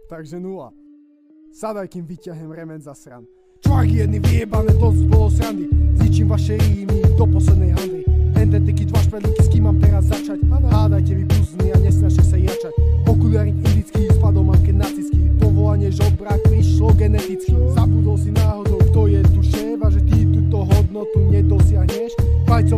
Takže 0. Sadaj, kým vyťahnem remen za sran. Čvarky jedny vyjebané, dosť bolo srandy. Zničím vaše rímy do poslednej handry. Entetiky, 2 špedlíky, s kým mám teraz začať? Hádajte vy buzny a nesnažte sa jačať. Okuliarik indický, spadol mamke nacický. Povolanie žobrák prišlo geneticky. Zabudol si náhodou, kto je tu šéf a že ty túto hodnotu nedosiahneš. Vajco,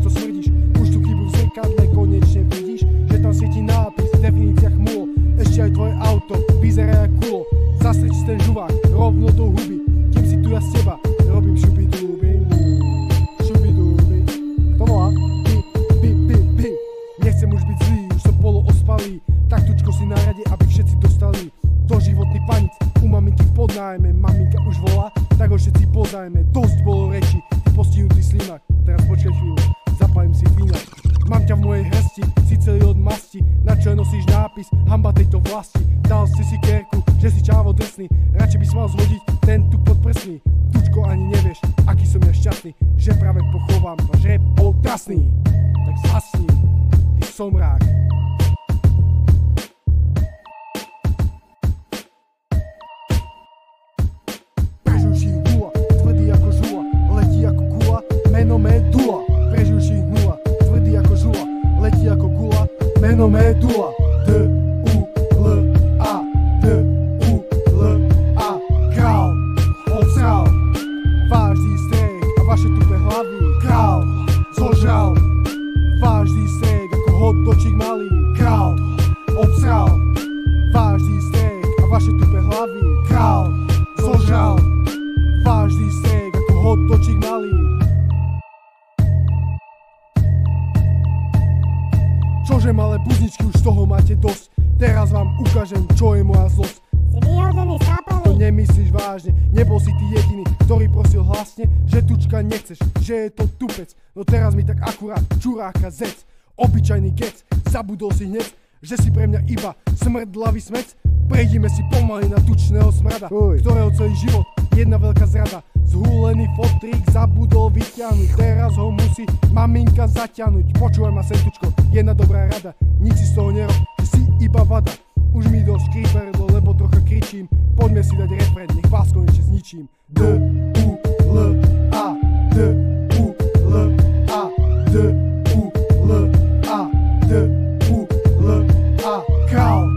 smrdíš. Už tú chybu v zrkadle konečne vidíš, že tam svieti nápis v definíciách mulo. Ešte aj tvoje auto vyzerá jak kulo. Zastrč si ten žuvák rovno do huby, kým si tu ja z teba robím šubiduby. Šubiduby. Kto volá? Bi. Nechcem už byť zlý, už som polo ospalý. Tak tučko si na rade, aby všetci dostali doživotný panic. U maminky v podnájme, maminka už volá, tak ho všetci poznajme. Dosť bolo reči, ty postihnutý slimak. Teraz počkaj chvíľu, zapálim si vína. Mám ťa v mojej hrsti, si celý od masti. Na čo nosíš nápis, hanba tejto vlasti. Dal si kérku, že si čávo drsný. Radšej by si mal zhodiť ten tu podprsný. Tučko, ani nevieš, aký som ja šťastný, že práve pochovám váš rap otrasný. Tak zhasni, ty somrák. Prežuší hula, tvrdý ako žula, letí ako gula, meno Medula. Prežuší hula, tvrdý ako žula, letí ako gula, meno Medula. D-U-L-A, král, obsral, vážný strejk a vaše tupé hlavy. Král, zožral, vážný strejk ako hotdočík malý. Král, obsral, vážný strejk a vaše tupé hlavy. Král, zožral, vážný strejk ako hotdočík malý. Čože malé buzničky, už toho máte dosť. Teraz vám ukážem, čo je moja zlosť. Si vyhodený, chápali? To nemyslíš vážne, nebol si ty jediný, ktorý prosil hlasne, že tučka nechceš, že je to tupec. No teraz mi tak akurát čuráka zec. Obyčajný gec, zabudol si hneď, že si pre mňa iba smrdlavý smec. Prejdime si pomaly na tučného smrada, ktorého celý život jedna veľká zrada. Zhúlený fotrík zabudol vyťahnuť, teraz ho musí maminka zaťahnuť. Počúvaj ma, sentučko, jedna dobrá rada, nič si z toho nerob, že si iba vada. Už mi dosť kríperedlo, lebo trocha kričím, poďme si dať refrén, nech vás konečne zničím. D-U-L-A, D-U-L-A, D-U-L-A, D-U-L-A, král,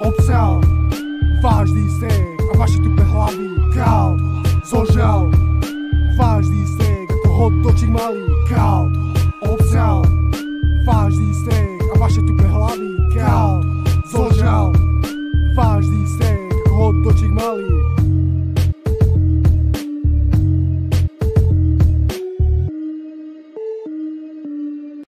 obsral, vážný strejk a vaše tupé hlavy. Král, zožral, vážný strejk ako hotdočík malý.